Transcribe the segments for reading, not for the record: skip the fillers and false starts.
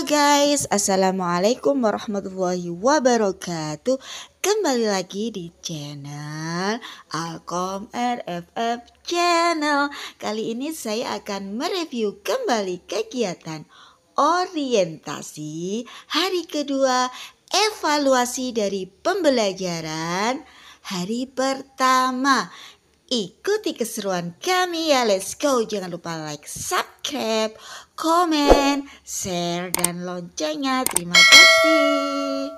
Halo guys, Assalamualaikum warahmatullahi wabarakatuh. Kembali lagi di channel Alkom RFF Channel. Kali ini saya akan mereview kembali kegiatan orientasi hari kedua, evaluasi dari pembelajaran hari pertama. Ikuti keseruan kami ya, let's go. Jangan lupa like, subscribe, komen, share, dan loncengnya. Terima kasih.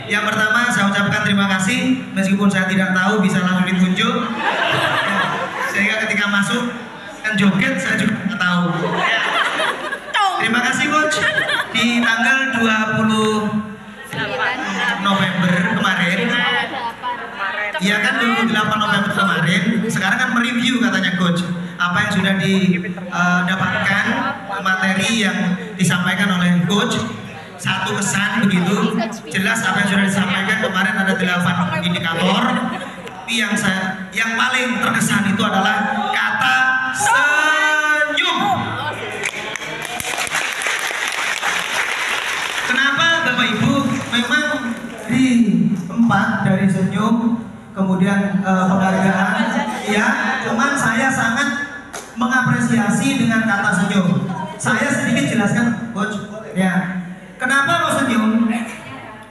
Yang pertama saya ucapkan terima kasih, meskipun saya tidak tahu bisa langsung ditunjuk, sehingga ketika masuk kan joget saya juga nggak tahu. Terima kasih coach. Di tanggal 20 November kemarin, iya kan 28 November kemarin, sekarang kan mereview katanya coach apa yang sudah didapatkan materi yang disampaikan oleh coach. Satu kesan begitu jelas apa yang sudah disampaikan kemarin, ada 8 indikator, tapi yang paling terkesan itu adalah kata senyum. Kenapa Bapak Ibu? Memang di 4 dari senyum, kemudian penghargaan, ya, cuman saya sangat mengapresiasi dengan kata senyum. Saya sedikit jelaskan coach, ya. Kenapa mau senyum?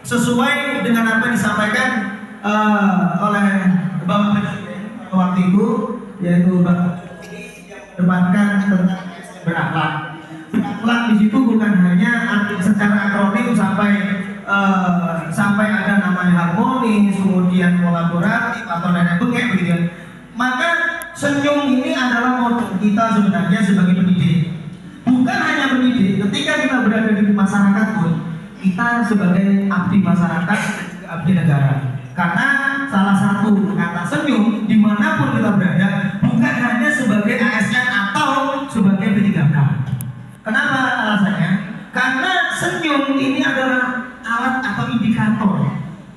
Sesuai dengan apa yang disampaikan oleh Bapak Presiden waktu itu, yaitu Bapak depankan tentang berakhlak. Berakhlak di situ bukan hanya secara akronim sampai ada namanya harmonis, kemudian kolaboratif atau lain sebagainya begitu. Maka senyum ini adalah modal kita sebenarnya sebagai pendidik. Bukan hanya mendidik, ketika kita berada di masyarakat pun kita sebagai abdi masyarakat, abdi negara. Karena salah satu kata senyum dimanapun kita berada bukan hanya sebagai ASN atau sebagai P3K. Kenapa alasannya? Karena senyum ini adalah alat atau indikator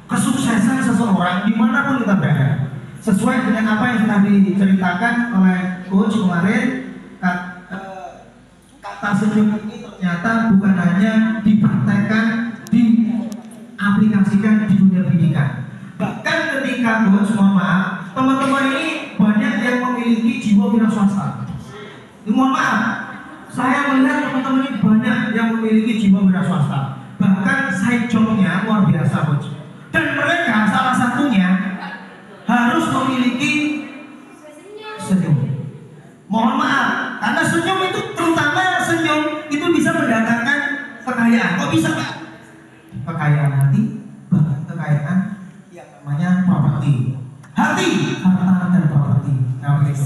kesuksesan seseorang dimanapun kita berada. Sesuai dengan apa yang sudah diceritakan oleh coach kemarin, kata senyum ini ternyata bukan hanya dipraktekkan, diaplikasikan di dunia pendidikan. Bahkan ketika coach, mohon maaf, teman-teman ini banyak yang memiliki jiwa wira swasta. Mohon maaf, saya melihat teman-teman ini banyak yang memiliki jiwa wira swasta. Bahkan side job-nya luar biasa coach. Dan mereka salah satunya harus memiliki senyum. Mohon maaf, karena senyum itu terutama senyum itu bisa mendatangkan kekayaan. Kok bisa Pak? Kekayaan hati, bahkan kekayaan yang namanya properti. Hati, harta dan properti. Nah begitu.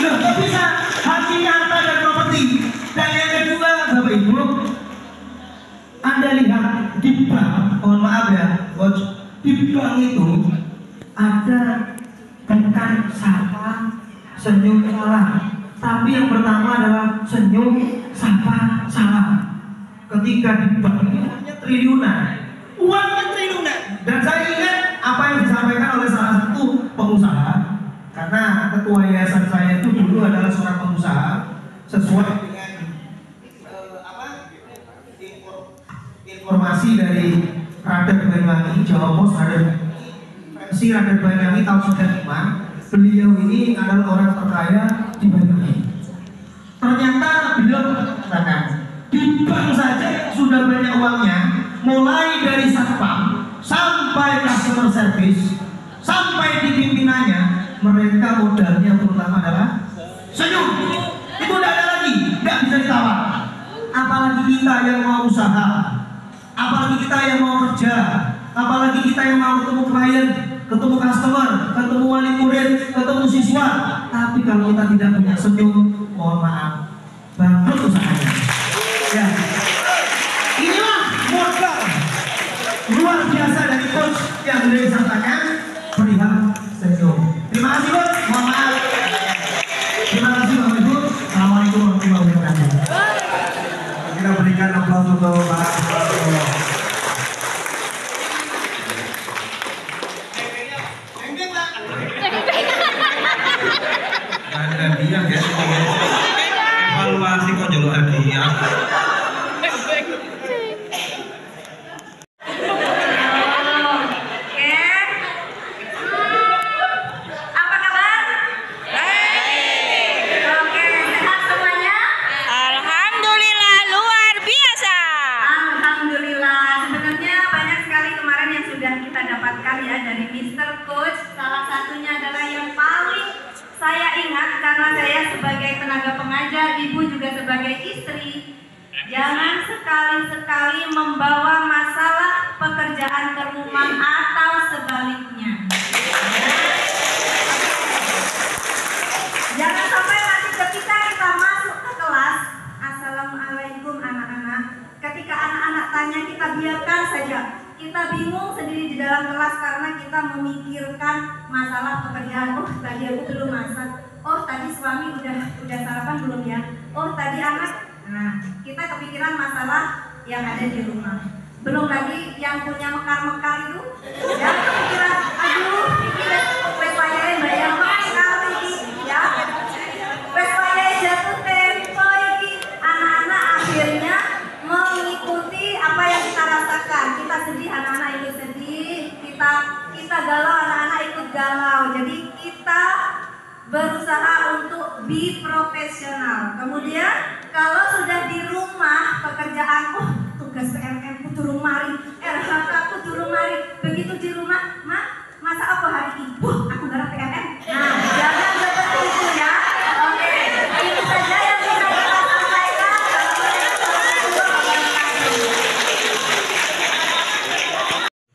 Loh, kok bisa hati, harta dan properti? Dan yang kedua, Bapak Ibu, Anda lihat di bank, mohon maaf ya, coach, di bank itu ada bukan sapa, senyum, salah. Tapi yang pertama adalah senyum, sapa, salah. Ketika di bank ini uangnya triliunan. Dan saya ingat apa yang disampaikan oleh salah satu pengusaha, karena ketua yayasan saya itu dulu adalah seorang pengusaha, sesuai dengan informasi dari Radar Banyuwangi, Jawa Pos, versi Radar Banyuwangi tahun 95. Beliau ini adalah orang terkaya di Banyuwangi. Ternyata beliau mengatakan di bank saja sudah banyak uangnya, mulai dari satpam sampai customer service sampai di pimpinannya, mereka modalnya terutama adalah senyum. Itu tidak ada lagi, tidak bisa ditawar. Apalagi kita yang mau usaha, apalagi kita yang mau kerja, apalagi kita yang mau ketemu klien, ketemu customer, ketemu wali murid, ketemu siswa. Tapi kalau kita tidak punya senyum, mohon maaf, bangkrut usahanya. Ya, inilah modal luar biasa dari coach yang sudah disampaikan perihal senyum. Terima sudah kita dapatkan ya dari Mr. Coach. Salah satunya adalah yang paling saya ingat karena saya sebagai tenaga pengajar, ibu juga sebagai istri. Jangan sekali-sekali membawa masalah pekerjaan ke rumah atau sebaliknya. Jangan sampai nanti ketika kita masuk ke kelas, Assalamualaikum anak-anak. Ketika anak-anak tanya, kita biarkan saja. Kita bingung sendiri di dalam kelas karena kita memikirkan masalah pekerjaan. Oh, tadi aku belum masak. Oh, tadi suami udah sarapan belum ya? Oh, tadi anak. Nah, kita kepikiran masalah yang ada di rumah. Belum lagi yang punya mekar-mekar itu, ya kepikiran, aduh, ini wes wayahe bayar mekar ini, ya. Wes wayahe jatuh tempo ini. Anak-anak akhirnya mengikuti apa yang kita rasakan. Kita sedih, anak-anak ikut sedih. Kita galau, anak-anak ikut galau. Jadi kita berusaha untuk be profesional. Kemudian kalau sudah di rumah pekerjaan, tugas PMM ku turun mari, RHK ku turun mari. Begitu di rumah, masa apa hari ini? Aku garap PMM. Nah, jangan seperti itu ya. Oke, itu saja yang bisa kita sampaikan.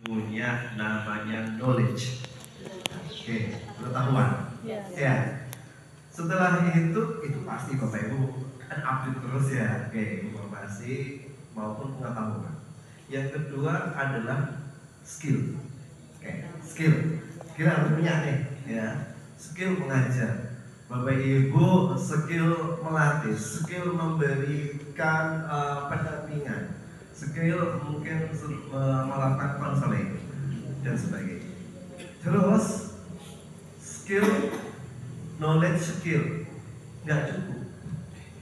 Punya namanya knowledge. Oke, pengetahuan. Ya. Setelah itu pasti Bapak Ibu kan update terus ya. Oke, informasi maupun pengetahuan. Yang kedua adalah skill. Oke, skill. Kita harus punya nih, ya. Skill mengajar. Bapak Ibu, skill melatih, skill memberikan pendampingan, skill mungkin melakukan konseling dan sebagainya. Terus skill, knowledge skill nggak cukup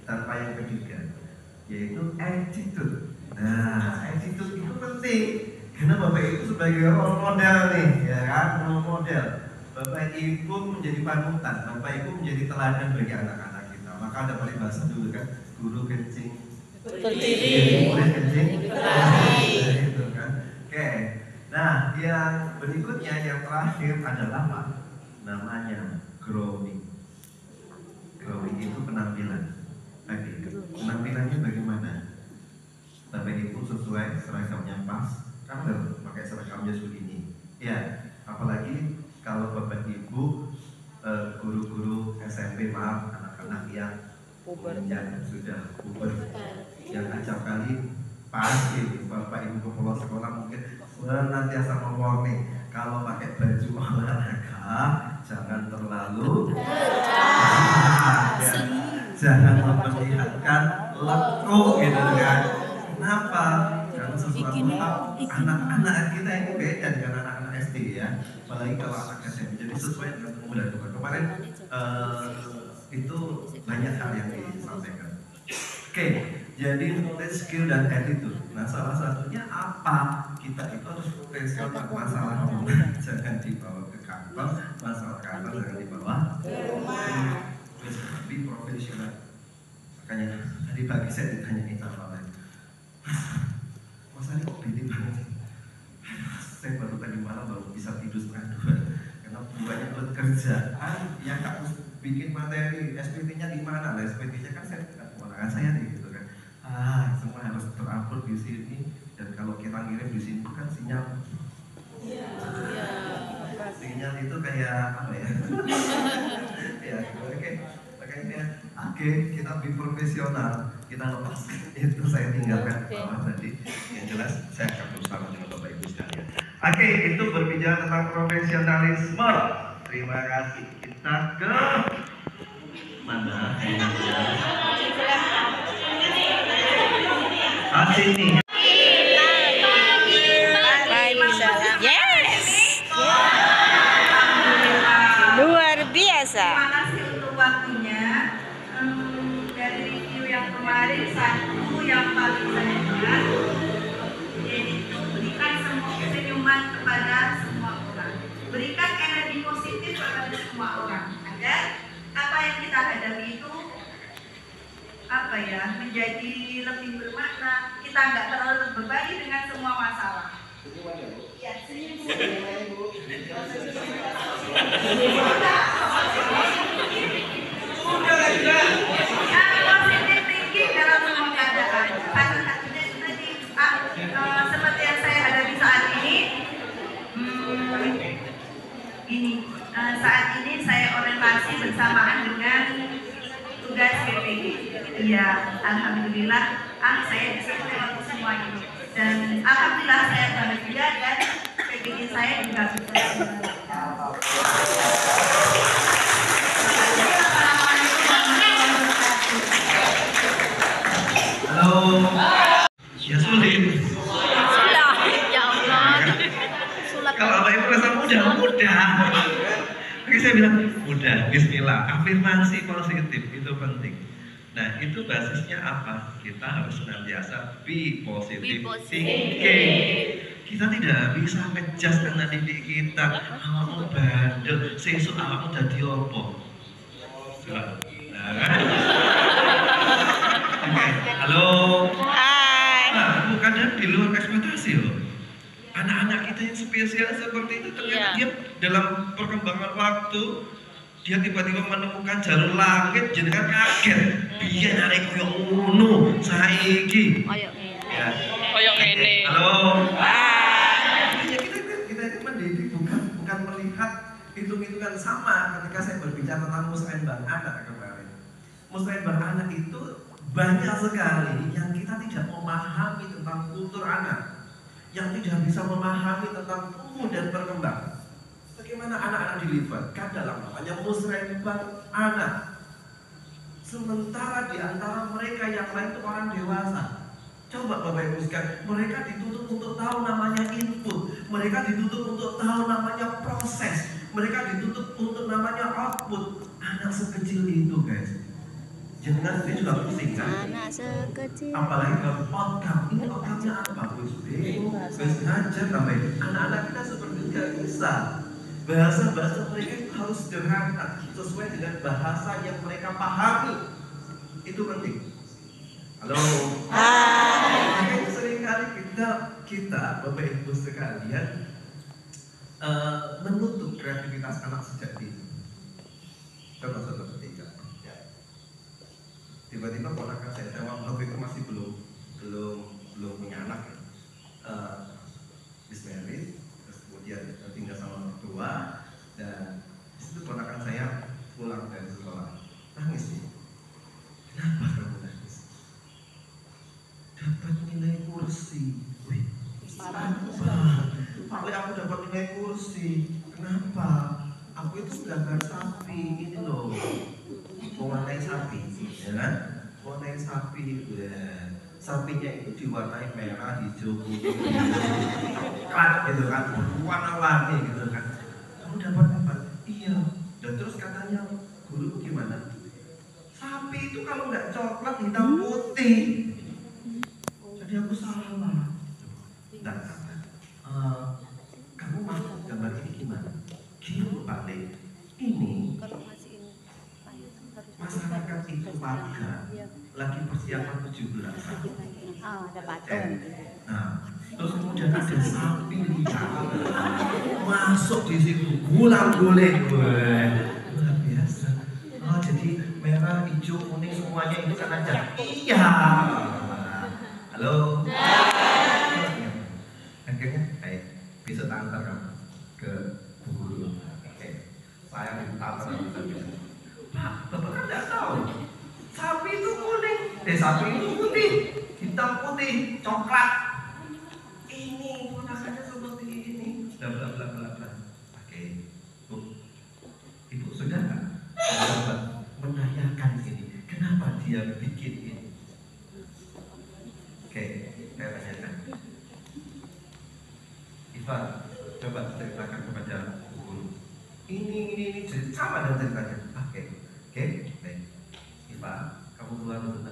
tanpa yang ketiga, yaitu attitude. Nah, attitude itu penting karena Bapak Ibu sebagai role model nih, ya kan, role model. Bapak Ibu menjadi panutan, Bapak Ibu menjadi teladan bagi anak-anak kita. Maka ada peribahasa dulu kan, guru kencing berdiri, murid kencing berdiri, itu kan. Oke. Nah, yang berikutnya yang terakhir adalah apa? Namanya growing. Growing itu penampilan. Oke. Penampilannya bagaimana? Bapak Ibu sesuai seragamnya pas, kan pakai seragamnya begini. Ya, apalagi kalau Bapak Ibu guru-guru SMP, maaf, anak-anak yang sudah puber, yang acap kali pasti Bapak Ibu kepala sekolah mungkin senantiasa mewarning kalau pakai baju olahraga jangan terlalu ya, jangan memperlihatkan lekuk gitu kan. Kenapa? Karena sesuatu anak-anak kita ini beda dengan anak-anak SD ya, apalagi kalau anak SMP. Jadi sesuai dengan umur dan tukar. Kemarin itu banyak hal yang disampaikan. Oke, jadi knowledge, skill dan attitude. Nah, salah satunya apa? Kita itu harus profesional. Masalah rumah jangan dibawa ke kantor, masalah kantor jangan dibawa ke rumah. Tapi profesional. Makanya tadi pagi saya ditanyain sama lain. Mas Ari kok bete banget? Saya baru tadi malam baru bisa tidur setengah 2 karena banyak kerjaan yang harus bikin materi. SPT-nya di mana? Lah SPT-nya kan saya kewenangan saya nih gitu kan. Semua harus terupload di sini dan kalau kita ngirim di sini kan sinyal. Sinyal itu kayak apa ya? Ya, oke, kita lebih profesional, kita lepas itu saya tinggalkan ke bawah tadi. Yang jelas saya akan bersama dengan Bapak Ibu sekalian. Oke, itu berbicara tentang profesionalisme. Terima kasih. Kita ke mana? Sini. Yes. Luar biasa. Terima kasih untuk waktunya. Dari review yang kemarin, satu yang paling saya ingat yaitu berikan semua senyuman kepada semua orang, berikan energi positif kepada semua orang agar apa yang kita hadapi itu menjadi lebih bermakna. Kita nggak terlalu terbebani dengan semua masalah. Ya, senyum Positif thinking dalam semua keadaan. Salah satunya tadi seperti yang saya hadapi saat ini. Saat ini saya orientasi bersamaan dengan tugas PPG. Iya, alhamdulillah, saya bisa melewati semua itu. Dan alhamdulillah saya bahagia dan PPG saya juga bisa. Halo. Ya sulit. Ya Allah. Kalau Bapak Ibu rasa mudah. Oke, saya bilang mudah. Bismillah. Afirmasi positif itu penting. Nah, itu basisnya apa? Kita harus senantiasa be positive thinking. Kita tidak bisa ngejudge karena didik kita. Awakmu bandel, sesuk awakmu dadi opo? Halo. Hai. Nah, kadang di luar ekspektasi loh. Anak-anak kita yang spesial seperti itu ternyata dia dalam perkembangan waktu dia tiba-tiba menemukan jalur langit, jenengan kaget. Biyen arek koyo ngono saiki. Ya. Koyo ngene. Halo. Hai. Ya, kita itu mendidik bukan melihat hitung-hitungan sama ketika saya berbicara tentang musrembang anak kemarin. Musrembang anak itu banyak sekali yang kita tidak memahami tentang kultur anak, yang tidak bisa memahami tentang tumbuh dan berkembang. Bagaimana anak-anak dilibatkan dalam namanya musrembang anak. Sementara di antara mereka yang lain itu orang dewasa. Coba Bapak Ibu sekalian, mereka dituntut untuk tahu namanya input, mereka dituntut untuk tahu namanya proses, mereka dituntut untuk namanya output. Anak sekecil itu guys, jangan dia juga pusing kan? Anak sekecil. Apalagi kalau outcome, ini outcome-nya apa? Wis ngajar namanya. Anak-anak kita seperti nggak bisa. Bahasa-bahasa mereka itu harus sederhana, sesuai dengan bahasa yang mereka pahami. Itu penting. Halo. Makanya seringkali kita Bapak Ibu sekalian menutup kreativitas anak sejak dini. Contoh ketiga. Ya. Tiba-tiba ponakan saya waktu itu masih belum punya anak. Bismillah. Terus kemudian tinggal sama orang tua dan disitu ponakan saya pulang dari sekolah nangis nih. Kenapa kamu nangis? Dapat nilai kursi. Wih, apa? Aku dapat nilai kursi. Kenapa? Aku itu gambar sapi ini loh. Mewarnai sapi, ya kan? Mewarnai sapi, sapinya itu diwarnai merah, hijau, putih, kan, gitu kan? Warna-warni gitu kan? Kamu dapat apa? Iya. Dan terus katanya guru gimana? Sapi itu kalau nggak coklat hitam putih. Jadi aku salah. Nah, kamu masuk gambar ini gimana? Gini Pak Le, ini masyarakat itu warga lagi persiapan 17-an. Oh, ada patung. Nah, terus kemudian ada sapi liar masuk di situ, gulang-guling, luar biasa. Oh, jadi merah, hijau, kuning semuanya itu kan aja. Iya. Halo. Akhirnya, besok antar kamu ke Bu Guru. Saya minta Pak, Bapak kan tidak tahu. Sapi itu kuning, sapi itu putih, hitam putih, coklat. Ini ponakannya seperti ini. Bla bla bla bla bla. Oke, Bu, Ibu sudah nggak menanyakan ini? Kenapa dia bikin ini? Oke, saya tanyakan. Iva, coba ceritakan kepada Bu Guru. Ini sama dengan ceritanya. Oke, baik. Iva, kamu keluar dulu.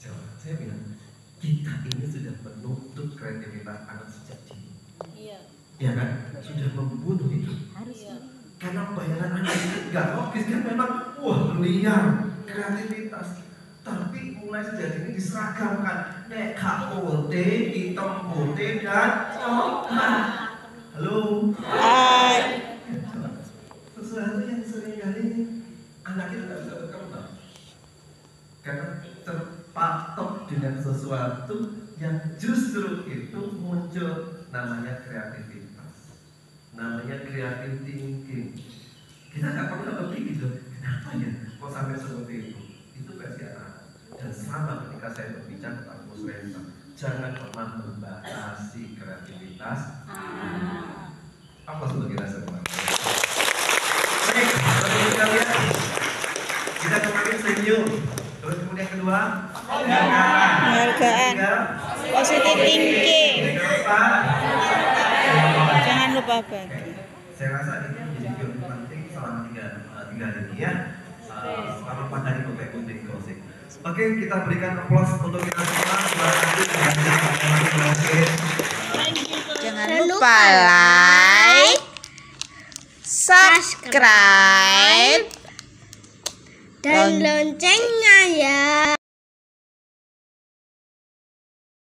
Jawab, saya bilang, kita ini sudah menuntut kreativitas anak sejak dini. Iya. Ya kan? Sudah membunuh itu. Harus. Karena bayaran anak itu nggak logis kan memang, wah liar kreativitas. Tapi mulai sejak ini diseragamkan. Nek putih, hitam putih dan coklat. namanya kreativitas, namanya creative thinking. Kita nggak pernah berpikir gitu, kenapa ya kok sampai seperti itu? Itu versi anak. Dan sama ketika saya berbicara tentang musrenta, jangan pernah membatasi kreativitas. Apa sebagai rasa kemarin? Baik, teman-teman kalian, kita kemarin senyum. Terus kemudian kedua, Penghargaan. Positive thinking. Jangan lupa bagi. Saya rasa ini menjadi yang penting selama tiga hari ini ya. Selama 4 hari Bapak Ibu di closing. Oke, kita berikan applause untuk kita semua. Jangan lupa like, subscribe, dan loncengnya ya.